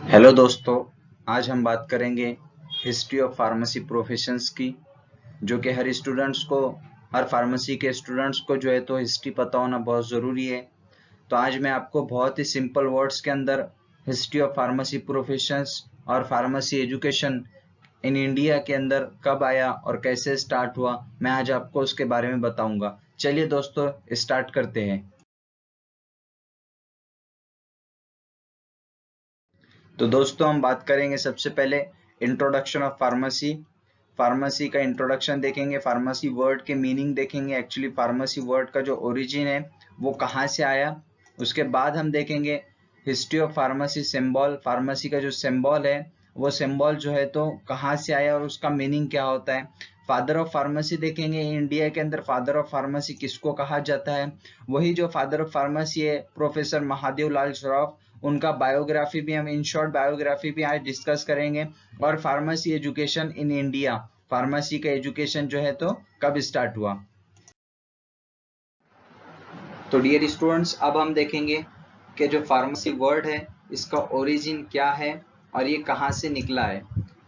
Hello दोस्तों, आज हम बात करेंगे हिस्ट्री ऑफ फार्मेसी प्रोफेशंस की, जो कि हर फार्मेसी के स्टूडेंट्स को जो है तो हिस्ट्री पता होना बहुत ज़रूरी है। तो आज मैं आपको बहुत ही सिंपल वर्ड्स के अंदर हिस्ट्री ऑफ फार्मेसी प्रोफेशंस और फार्मेसी एजुकेशन इन इंडिया के अंदर कब आया और कैसे स्टार्ट हुआ, मैं आज आपको उसके बारे में बताऊंगा। चलिए दोस्तों, स्टार्ट करते हैं। तो दोस्तों, हम बात करेंगे सबसे पहले इंट्रोडक्शन ऑफ फार्मेसी। फार्मेसी का इंट्रोडक्शन देखेंगे, फार्मेसी वर्ड के मीनिंग देखेंगे, एक्चुअली फार्मेसी वर्ड का जो ओरिजिन है वो कहाँ से आया। उसके बाद हम देखेंगे history of pharmacy symbol, pharmacy का जो सिंबल है वो सिंबल जो है तो कहाँ से आया और उसका मीनिंग क्या होता है। फादर ऑफ फार्मेसी देखेंगे, इंडिया के अंदर फादर ऑफ फार्मेसी किसको कहा जाता है। वही जो फादर ऑफ फार्मेसी है प्रोफेसर महादेव लाल श्रॉफ, उनका बायोग्राफी भी हम इन शॉर्ट बायोग्राफी भी आज डिस्कस करेंगे। और pharmacy education in India, pharmacy का एजुकेशन जो है तो कब स्टार्ट हुआ। तो डियर स्टूडेंट्स, अब हम देखेंगे कि जो फार्मेसी वर्ड है इसका ओरिजिन क्या है और ये कहाँ से निकला है।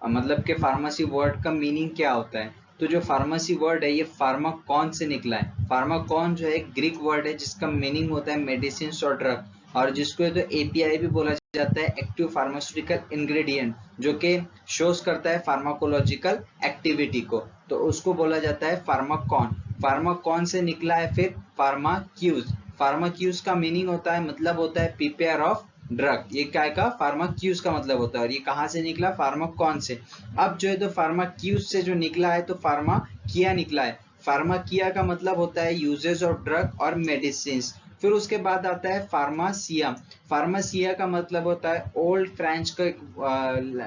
मतलब कि फार्मेसी वर्ड का मीनिंग क्या होता है। तो जो फार्मेसी वर्ड है ये फार्माकॉन से निकला है। फार्माकॉन जो है एक ग्रीक वर्ड है जिसका मीनिंग होता है मेडिसिन और ड्रग, और जिसको तो एपीआई भी बोला जाता है, एक्टिव फार्मास्यूटिकल इंग्रेडिएंट, जो कि शोज करता है फार्माकोलॉजिकल एक्टिविटी को, तो उसको बोला जाता है फार्माकॉन। फार्माकॉन से निकला है फिर फार्माक्यूज। फार्माक्यूज का मीनिंग होता है, मतलब होता है प्रिपेयर ऑफ ड्रग। ये क्या का फार्माक्यूज का मतलब होता है, और ये कहाँ से निकला, फार्माकॉन से। अब जो है तो फार्माक्यूज से जो निकला है तो फार्माकिया निकला है। फार्माकिया का मतलब होता है यूजेस ऑफ ड्रग और मेडिसिन। फिर उसके बाद आता है फार्मासिया। फार्मासिया का मतलब होता है ओल्ड फ्रेंच का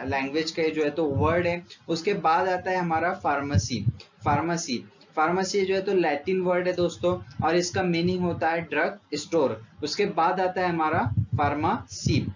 लैंग्वेज का जो है तो वर्ड है। उसके बाद आता है हमारा फार्मेसी। फार्मेसी फार्मेसी जो है तो लैटिन वर्ड है दोस्तों, और इसका मीनिंग होता है ड्रग स्टोर। उसके बाद आता है हमारा फार्मासी।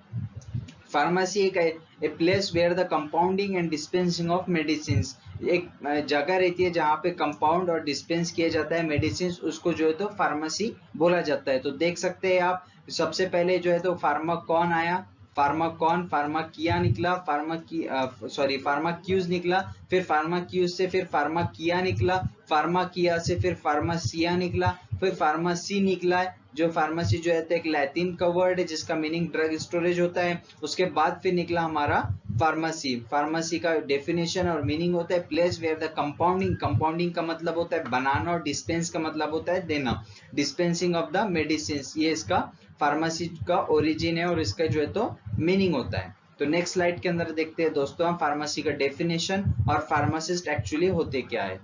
फार्मेसी एक a place where the compounding and dispensing of medicine. एक जगह रहती है जहाँ पे कंपाउंड और डिस्पेंस किया जाता है मेडिसिन, उसको जो है तो फार्मेसी बोला जाता है। तो देख सकते हैं आप, सबसे पहले जो है तो फार्माकॉन आया, फार्माकॉन, फार्माकिया निकला, फार्माक्यूज निकला, फिर फार्माक्यूज से फिर फार्माकिया निकला, फार्माकिया से फिर फार्मासिया निकला, फिर फार्मेसी निकला है। जो फार्मेसी जो है तो एक लैटिन का वर्ड है जिसका मीनिंग ड्रग स्टोरेज होता है। उसके बाद फिर निकला हमारा फार्मेसी। फार्मेसी का डेफिनेशन और मीनिंग होता है place where the compounding, compounding का मतलब होता है बनाना, और डिस्पेंस का मतलब होता है देना, डिस्पेंसिंग ऑफ द मेडिसिन, ये इसका फार्मेसी का ओरिजिन है और इसका जो है तो मीनिंग होता है। तो नेक्स्ट स्लाइड के अंदर देखते हैं दोस्तों हम फार्मेसी का डेफिनेशन और फार्मासिस्ट एक्चुअली होते क्या है।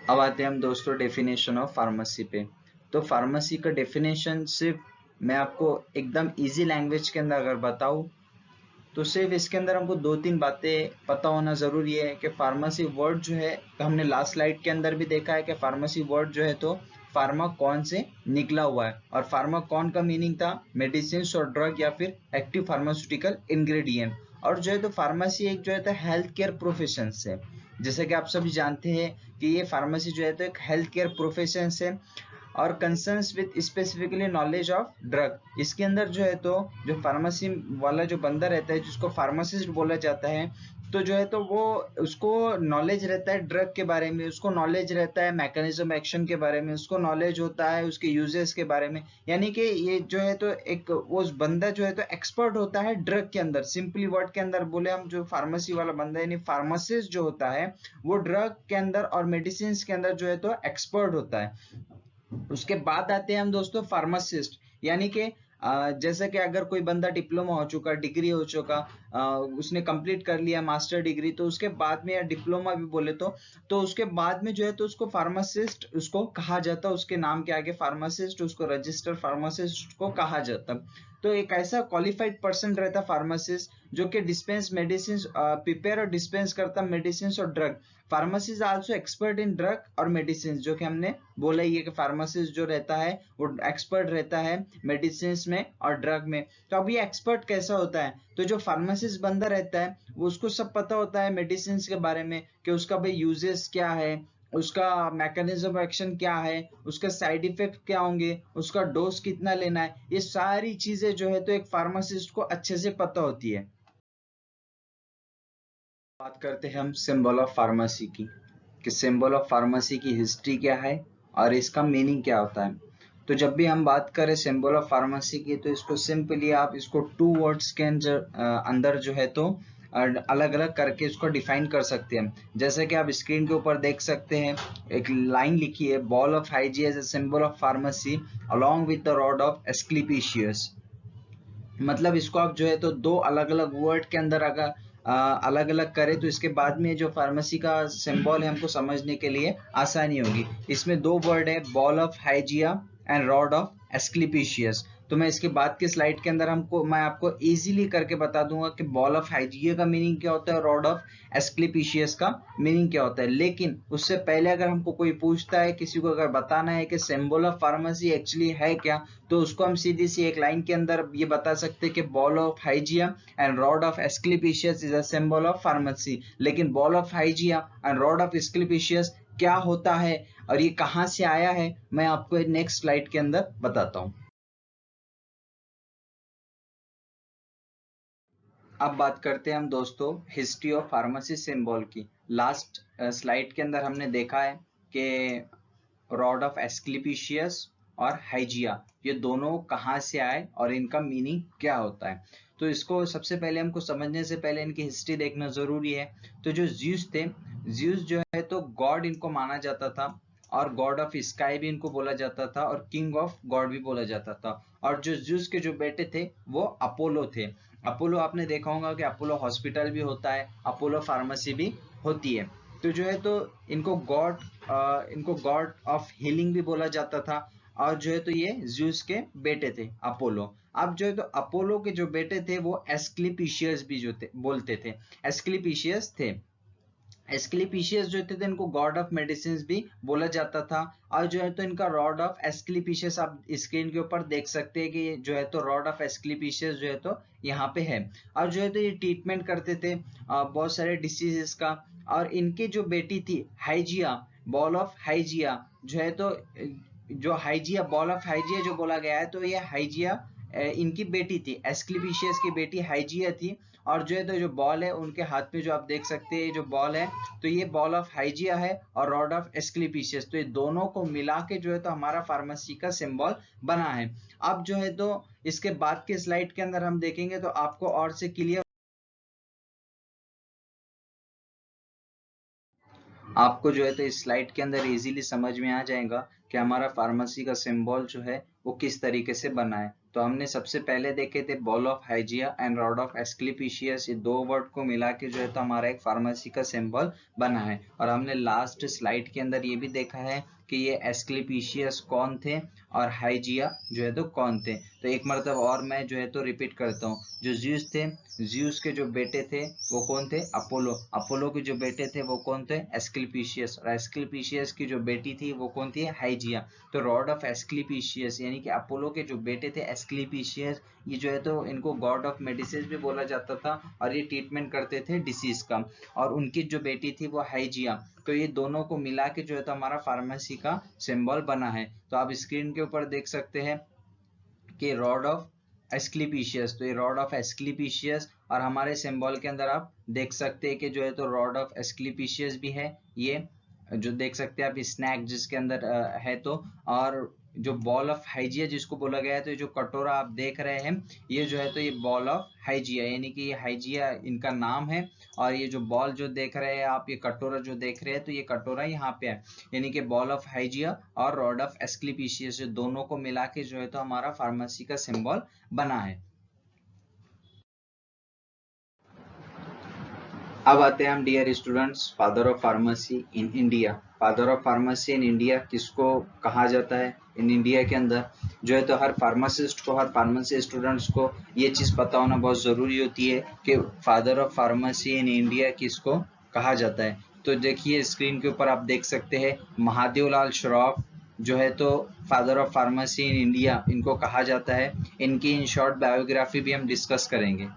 अब आते हैं हम दोस्तों डेफिनेशन ऑफ फार्मेसी पे। तो फार्मेसी का डेफिनेशन सिर्फ मैं आपको एकदम इजी लैंग्वेज के अंदर अगर बताऊं तो सिर्फ इसके अंदर हमको दो तीन बातें पता होना जरूरी है कि फार्मेसी वर्ड जो है, तो हमने लास्ट स्लाइड के अंदर भी देखा है कि फार्मेसी वर्ड जो है तो फार्माकॉन से निकला हुआ है, और फार्माकॉन का मीनिंग था मेडिसिन और ड्रग या फिर एक्टिव फार्मास्यूटिकल इंग्रेडिएंट। और जो है तो फार्मेसी एक जो है तो हेल्थ केयर प्रोफेशन है। जैसे कि आप सभी जानते हैं कि ये फार्मेसी जो है तो एक हेल्थ केयर प्रोफेशन है और concerns with specifically knowledge of drug. इसके अंदर जो है तो जो फार्मेसी वाला जो बंदा रहता है जिसको फार्मासिस्ट बोला जाता है, तो जो है तो वो उसको नॉलेज रहता है ड्रग के बारे में, उसको नॉलेज रहता है मैकेनिज्म एक्शन के बारे में, उसको नॉलेज होता है उसके यूजेस के बारे में। यानी कि ये जो है तो एक वो बंदा जो है तो एक्सपर्ट होता है ड्रग के अंदर। सिंपली वर्ड के अंदर बोले हम, जो फार्मेसी वाला बंदा यानी फार्मासिस्ट जो होता है वो ड्रग के अंदर और मेडिसिन के अंदर जो है तो एक्सपर्ट होता है। उसके बाद आते हैं हम दोस्तों फार्मासिस्ट, यानी कि जैसे कि अगर कोई बंदा डिप्लोमा हो चुका, डिग्री हो चुका, उसने कंप्लीट कर लिया मास्टर डिग्री, तो उसके बाद में या डिप्लोमा भी बोले तो उसके बाद में जो है तो उसको फार्मासिस्ट उसको कहा जाता है, उसके नाम के आगे फार्मासिस्ट, उसको रजिस्टर फार्मासिस्ट को कहा जाता। तो एक ऐसा क्वालिफाइड पर्सन रहता फार्मासिस्ट जो कि डिस्पेंस मेडिसिन, प्रिपेयर और डिस्पेंस करता मेडिसिन और drug. Pharmacist also expert in drug और मेडिसिन, जो कि हमने बोला ही है कि फार्मासिस्ट जो रहता है वो एक्सपर्ट रहता है मेडिसिन में और ड्रग में। तो अब ये एक्सपर्ट कैसा होता है, तो जो फार्मासिस्ट बंदा रहता है वो उसको सब पता होता है मेडिसिन के बारे में कि उसका भाई यूजेस क्या है, उसका मैकेनिज्म ऑफ एक्शन क्या है, उसका साइड इफेक्ट क्या होंगे, उसका डोज कितना लेना है, ये सारी चीजें जो है तो एक फार्मासिस्ट को अच्छे से पता होती है। बात करते हैं हम सिंबल ऑफ फार्मेसी की, कि सिंबल ऑफ फार्मेसी की हिस्ट्री क्या है और इसका मीनिंग क्या होता है। तो जब भी हम बात करें सिंबल ऑफ फार्मेसी की, तो इसको सिंपली आप इसको 2 वर्ड्स के अंदर जो है तो अलग अलग करके इसको डिफाइन कर सकते हैं। जैसे कि आप स्क्रीन के ऊपर देख सकते हैं, एक लाइन लिखी है, bowl of Hygieia as a symbol of pharmacy along with the rod of Asclepius. मतलब इसको आप जो है तो दो अलग अलग वर्ड के अंदर अगर अलग अलग करें तो इसके बाद में जो फार्मेसी का सिंबल है हमको समझने के लिए आसानी होगी। इसमें दो वर्ड है, bowl of Hygieia and rod of Asclepius. तो मैं इसके बाद के स्लाइड के अंदर मैं आपको इजीली करके बता दूंगा कि बॉल ऑफ हाइजिया का मीनिंग क्या होता है और रॉड ऑफ एस्क्लेपिशियस का मीनिंग क्या होता है। लेकिन उससे पहले अगर हमको कोई पूछता है, किसी को अगर बताना है कि सिंबल ऑफ फार्मेसी एक्चुअली है क्या, तो उसको हम सीधी सी एक लाइन के अंदर ये बता सकते हैं कि bowl of Hygieia and rod of Asclepius is a symbol of pharmacy. लेकिन bowl of Hygieia and rod of Asclepius क्या होता है और ये कहां से आया है, मैं आपको नेक्स्ट स्लाइड के अंदर बताता हूं। अब बात करते हैं हम दोस्तों हिस्ट्री ऑफ फार्मेसी सिंबल की। लास्ट स्लाइड के अंदर हमने देखा है कि रॉड ऑफ एस्क्लेपिशियस और हाइजिया ये दोनों कहाँ से आए और इनका मीनिंग क्या होता है। तो इसको सबसे पहले हमको समझने से पहले इनकी हिस्ट्री देखना जरूरी है। तो जो ज्यूस थे, ज्यूस जो है तो गॉड इनको माना जाता था, और गॉड ऑफ स्काई भी इनको बोला जाता था, और किंग ऑफ गॉड भी बोला जाता था। और जो ज्यूस के जो बेटे थे वो अपोलो थे। अपोलो आपने देखा होगा कि अपोलो हॉस्पिटल भी होता है, अपोलो फार्मेसी भी होती है। तो जो है तो इनको गॉड ऑफ हीलिंग भी बोला जाता था। और जो है तो ये ज्यूस के बेटे थे अपोलो। अब जो है तो अपोलो के जो बेटे थे वो एस्क्लेपिशियस भी जो थे बोलते थे, एस्क्लेपिशियस थे। एस्क्लेपिशियस जो थे इनको गॉड ऑफ मेडिसिन भी बोला जाता था। और जो है तो इनका रॉड ऑफ एस्क्लेपिशियस आप स्क्रीन के ऊपर देख सकते हैं कि जो है तो रॉड ऑफ एस्क्लेपिशियस जो है तो यहाँ पे है। और जो है तो ये ट्रीटमेंट करते थे बहुत सारे डिसीजेस का। और इनकी जो बेटी थी हाइजिया, बॉल ऑफ हाइजिया जो है तो जो हाइजिया, बॉल ऑफ हाइजिया जो बोला गया है, तो ये हाइजिया इनकी बेटी थी, एस्क्लेपिशियस की बेटी हाइजिया थी। और जो है तो जो बॉल है उनके हाथ में जो आप देख सकते हैं, जो बॉल है तो ये बॉल ऑफ हाइजिया है और रॉड ऑफ एस्क्लेपिशियस, तो ये दोनों को मिला के जो है तो हमारा फार्मेसी का सिंबल बना है। अब जो है तो इसके बाद के स्लाइड के अंदर हम देखेंगे तो आपको और से क्लियर, आपको जो है तो इस स्लाइड के अंदर इजीली समझ में आ जाएगा कि हमारा फार्मेसी का सिंबल जो है वो किस तरीके से बना है। तो हमने सबसे पहले देखे थे bowl of Hygieia and rod of Asclepius, ये दो वर्ड को मिला के जो है तो हमारा एक फार्मेसी का सिंबल बना है। और हमने लास्ट स्लाइड के अंदर ये भी देखा है कि ये एस्क्लेपिशियस कौन थे और हाइजिया जो है तो कौन थे। तो एक मरतब और मैं जो है तो रिपीट करता हूँ, जो ज्यूस थे, ज्यूस के जो बेटे थे वो कौन थे, अपोलो। अपोलो के जो बेटे थे वो कौन थे, एस्क्लेपिशियस। और एस्क्लेपिशियस की जो बेटी थी वो कौन थी, हाइजिया। तो रॉड ऑफ एस्क्लेपिशियस यानी कि अपोलो के जो बेटे थे एस्क्लेपिशियस, ये जो है तो इनको गॉड ऑफ मेडिसिन भी बोला जाता था और ये ट्रीटमेंट करते थे डिसीज का। और उनकी जो बेटी थी वो हाइजिया। तो ये दोनों को मिला के जो है तो हमारा फार्मेसी का सिंबल बना है। तो आप स्क्रीन के ऊपर देख सकते हैं कि रॉड ऑफ एस्क्लेपिशियस, तो ये रॉड ऑफ एस्क्लेपिशियस, और हमारे सिंबल के अंदर आप देख सकते हैं कि जो है तो रॉड ऑफ एस्क्लेपिशियस भी है, ये जो देख सकते हैं आप स्नैक जिसके अंदर है तो। और जो बॉल ऑफ हाइजिया जिसको बोला गया है, तो ये जो कटोरा आप देख रहे हैं ये जो है तो ये बॉल ऑफ हाइजिया यानी कि ये हाइजिया इनका नाम है। और ये जो बॉल जो देख रहे हैं आप, ये कटोरा जो देख रहे हैं, तो ये कटोरा यहाँ पे है, यानी कि बॉल ऑफ हाइजिया और रॉड ऑफ एस्क्लेपिशियस दोनों को मिला के जो है तो हमारा फार्मेसी का सिंबल बना है। अब आते हैं हम dear students father of pharmacy in India. Father of pharmacy in India किसको कहा जाता है इन इंडिया के अंदर। जो है तो हर फार्मासिस्ट को, हर फार्मेसी स्टूडेंट्स को ये चीज़ पता होना बहुत ज़रूरी होती है कि father of pharmacy in India किसको कहा जाता है। तो देखिए स्क्रीन के ऊपर आप देख सकते हैं महादेवलाल श्रॉफ जो है तो father of pharmacy in India इनको कहा जाता है। इनकी इन शॉर्ट बायोग्राफी भी हम डिस्कस करेंगे।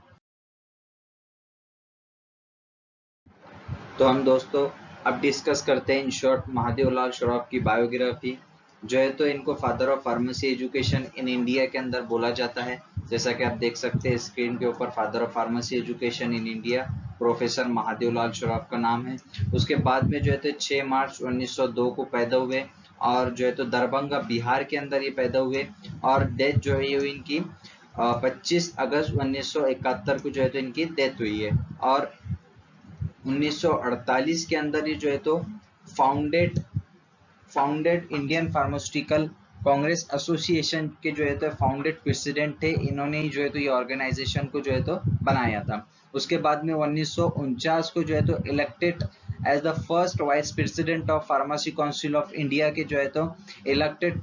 तो हम दोस्तों अब डिस्कस करते हैं इन शॉर्ट महादेवलाल श्रॉफ की बायोग्राफी। जो है तो इनको father of pharmacy education in India के अंदर बोला जाता है। जैसा कि आप देख सकते हैं स्क्रीन के ऊपर, father of pharmacy education in India professor Mahadevlal Shroff का नाम है। उसके बाद में जो है तो 6 मार्च 1902 को पैदा हुए और जो है तो दरभंगा बिहार के अंदर ये पैदा हुए और डेथ जो है ये इनकी 25 अगस्त 1971 को जो है तो इनकी डेथ हुई है। और 1948 के अंदर ये जो है तो founded Indian pharmaceutical Congress association के जो है तो फाउंडेड प्रेसिडेंट थे। इन्होंने ही जो है तो ये ऑर्गेनाइजेशन को जो है तो बनाया था। उसके बाद में 1949 को जो है तो elected as the first vice president of Pharmacy Council of India के जो है तो इलेक्टेड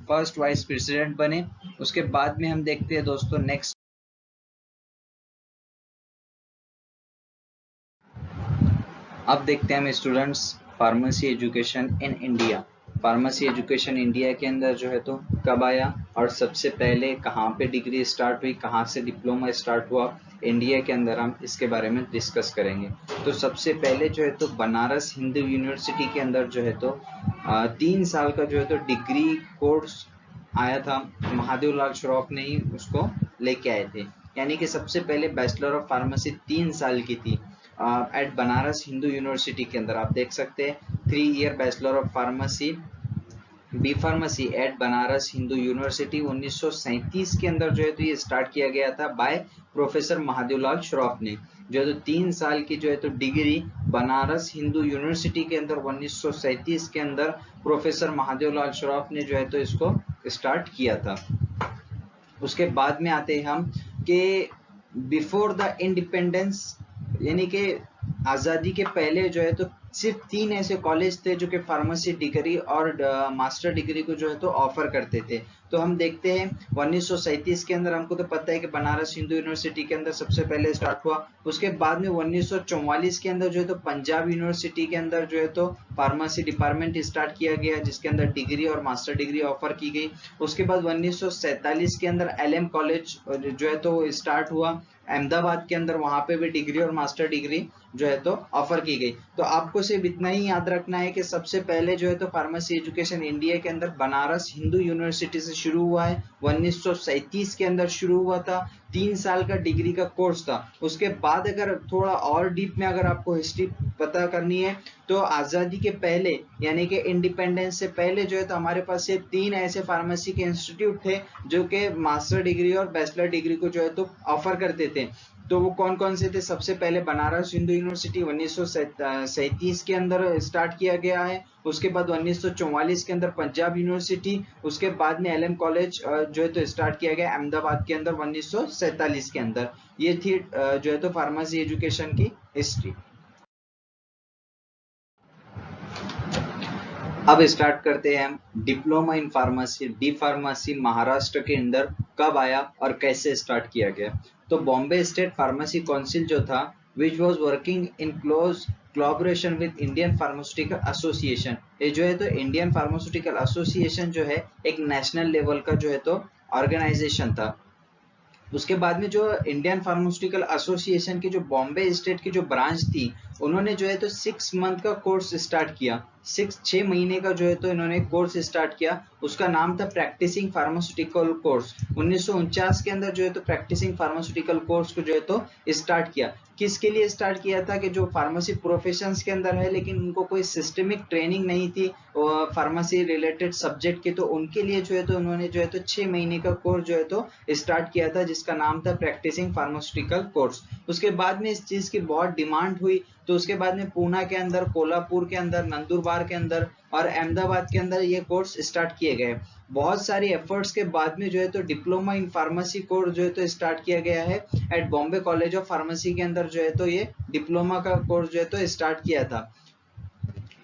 फर्स्ट वाइस प्रेसिडेंट बने। उसके बाद में हम देखते हैं दोस्तों नेक्स्ट। अब देखते हैं हम students pharmacy education in India. Pharmacy education India के अंदर जो है तो कब आया और सबसे पहले कहाँ पे डिग्री स्टार्ट हुई, कहाँ से डिप्लोमा स्टार्ट हुआ इंडिया के अंदर, हम इसके बारे में डिस्कस करेंगे। तो सबसे पहले जो है तो बनारस हिंदू यूनिवर्सिटी के अंदर जो है तो 3 साल का जो है तो डिग्री कोर्स आया था। महादेवलाल श्रॉफ ने ही उसको लेके आए थे। यानी कि सबसे पहले बैचलर ऑफ फार्मेसी 3 साल की थी एट बनारस हिंदू यूनिवर्सिटी के अंदर। आप देख सकते हैं 3 year Bachelor of Pharmacy B pharmacy at Banaras Hindu University 1937 के अंदर जो है तो ये स्टार्ट किया गया था बाय प्रोफेसर महादेवलाल श्रॉफ ने। जो है तो 3 साल की जो है तो डिग्री बनारस हिंदू यूनिवर्सिटी के अंदर 1937 के अंदर प्रोफेसर महादेवलाल श्रॉफ ने जो है तो इसको स्टार्ट किया था। उसके बाद में आते हैं हम कि बिफोर द इंडिपेंडेंस, यानी कि आज़ादी के पहले जो है तो सिर्फ 3 ऐसे कॉलेज थे जो कि फार्मेसी डिग्री और मास्टर डिग्री को जो है तो ऑफर करते थे। तो हम देखते हैं 1937 के अंदर, हमको तो पता है कि बनारस हिंदू यूनिवर्सिटी के अंदर सबसे पहले स्टार्ट हुआ। उसके बाद में 1944 के अंदर जो है तो पंजाब यूनिवर्सिटी के अंदर जो है तो फार्मेसी डिपार्टमेंट स्टार्ट किया गया जिसके अंदर डिग्री और मास्टर डिग्री ऑफर की गई। उसके बाद 1947 के अंदर LM कॉलेज जो है तो स्टार्ट हुआ अहमदाबाद के अंदर, वहां पे भी डिग्री और मास्टर डिग्री जो है तो ऑफर की गई। तो आपको सिर्फ इतना ही याद रखना है कि सबसे पहले जो है तो फार्मेसी एजुकेशन इंडिया के अंदर बनारस हिंदू यूनिवर्सिटी से शुरू हुआ है। 1937 के अंदर शुरू हुआ था, 3 साल का डिग्री का कोर्स था। उसके बाद अगर थोड़ा और डीप में अगर आपको हिस्ट्री पता करनी है तो आजादी के पहले यानी कि इंडिपेंडेंस से पहले जो है तो हमारे पास ये 3 ऐसे फार्मेसी के इंस्टीट्यूट थे जो कि मास्टर डिग्री और बैचलर डिग्री को जो है तो ऑफर करते थे। तो वो कौन कौन से थे? सबसे पहले बनारस हिंदू यूनिवर्सिटी 1937 के अंदर स्टार्ट किया गया है। उसके बाद 1944 के अंदर पंजाब यूनिवर्सिटी, उसके बाद में LM कॉलेज जो है तो स्टार्ट किया गया अहमदाबाद के अंदर 1947 के अंदर। ये थी जो है तो फार्मेसी एजुकेशन की हिस्ट्री। अब स्टार्ट करते हैं हम diploma in pharmacy D pharmacy Maharashtra के अंदर कब आया और कैसे स्टार्ट किया गया। तो बॉम्बे स्टेट फार्मेसी काउंसिल जो था which was working in close collaboration with Indian pharmaceutical association, ये जो है तो इंडियन फार्मास्यूटिकल एसोसिएशन जो है एक नेशनल लेवल का जो है तो ऑर्गेनाइजेशन था। उसके बाद में जो इंडियन फार्मास्यूटिकल एसोसिएशन की जो बॉम्बे स्टेट की जो ब्रांच थी उन्होंने जो है तो 6 मंथ का कोर्स स्टार्ट किया। 6 महीने का जो है तो इन्होंने कोर्स स्टार्ट किया। उसका नाम था प्रैक्टिसिंग फार्मास्यूटिकल कोर्स। 1949 के अंदर जो है तो प्रैक्टिसिंग फार्मास्यूटिकल कोर्स को जो है तो स्टार्ट किया। किसके लिए स्टार्ट किया था? कि जो फार्मेसी प्रोफेशंस के अंदर है लेकिन उनको कोई सिस्टमिक ट्रेनिंग नहीं थी फार्मेसी रिलेटेड सब्जेक्ट की, तो उनके लिए जो है तो उन्होंने जो है तो 6 महीने का कोर्स जो है तो स्टार्ट किया था जिसका नाम था प्रैक्टिसिंग फार्मास्यूटिकल कोर्स। उसके बाद में इस चीज की बहुत डिमांड हुई तो उसके बाद में पूना के अंदर, कोल्हापुर के अंदर, नंदुरबार के अंदर और अहमदाबाद के अंदर ये कोर्स स्टार्ट किए गए। बहुत सारी एफर्ट्स के बाद में जो है तो डिप्लोमा इन फार्मेसी कोर्स जो है तो स्टार्ट किया गया है at Bombay College of Pharmacy के अंदर जो है तो ये डिप्लोमा का कोर्स जो है तो स्टार्ट किया था।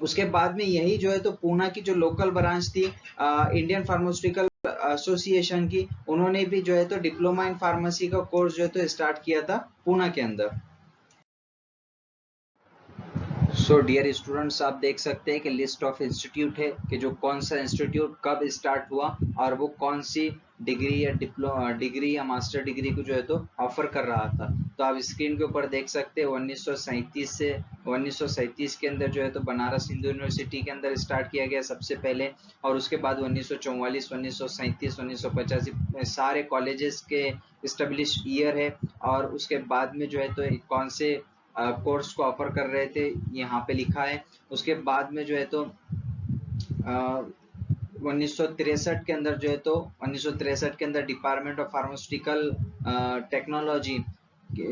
उसके बाद में यही जो है तो पूना की जो लोकल ब्रांच थी इंडियन फार्मास्यूटिकल एसोसिएशन की, उन्होंने भी जो है तो डिप्लोमा इन फार्मेसी का कोर्स जो है तो स्टार्ट किया था पूना के अंदर। सो डियर स्टूडेंट्स, आप देख सकते हैं कि लिस्ट ऑफ इंस्टीट्यूट है कि जो कौन सा इंस्टीट्यूट कब स्टार्ट हुआ और वो कौन सी डिग्री या मास्टर डिग्री को जो है तो ऑफर कर रहा था। तो आप स्क्रीन के ऊपर देख सकते हैं 1937 के अंदर जो है तो बनारस हिंदू यूनिवर्सिटी के अंदर स्टार्ट किया गया सबसे पहले, और उसके बाद 1944, 1937, 1985 सारे कॉलेजेस के स्टेब्लिश ईयर है। और उसके बाद में जो है तो कौन से कोर्स को ऑफर कर रहे थे यहाँ पे लिखा है। उसके बाद में जो है तो 1963 के अंदर जो है तो 1963 के अंदर department of pharmaceutical technology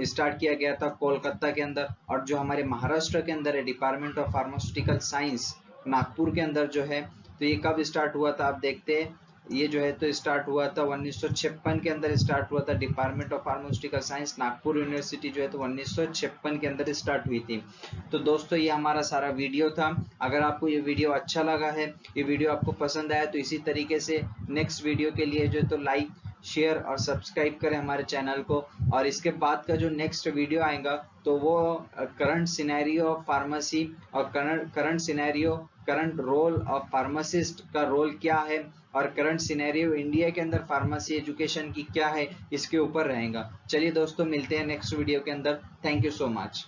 start किया गया था कोलकाता के अंदर। और जो हमारे महाराष्ट्र के अंदर है department of pharmaceutical science Nagpur के अंदर जो है, तो ये कब स्टार्ट हुआ था आप देखते हैं। ये जो है तो स्टार्ट हुआ था 1956 के अंदर स्टार्ट हुआ था। Department of pharmaceutical science Nagpur university जो है तो 1956 के अंदर स्टार्ट हुई थी। तो दोस्तों ये हमारा सारा वीडियो था। अगर आपको ये वीडियो अच्छा लगा है, ये वीडियो आपको पसंद आया, तो इसी तरीके से नेक्स्ट वीडियो के लिए जो है तो लाइक, शेयर और सब्सक्राइब करें हमारे चैनल को। और इसके बाद का जो नेक्स्ट वीडियो आएगा तो वो करंट सिनेरियो ऑफ फार्मेसी और करंट रोल ऑफ फार्मासिस्ट का रोल क्या है और करंट सिनेरियो इंडिया के अंदर फार्मेसी एजुकेशन की क्या है, इसके ऊपर रहेगा। चलिए दोस्तों मिलते हैं नेक्स्ट वीडियो के अंदर। Thank you so much.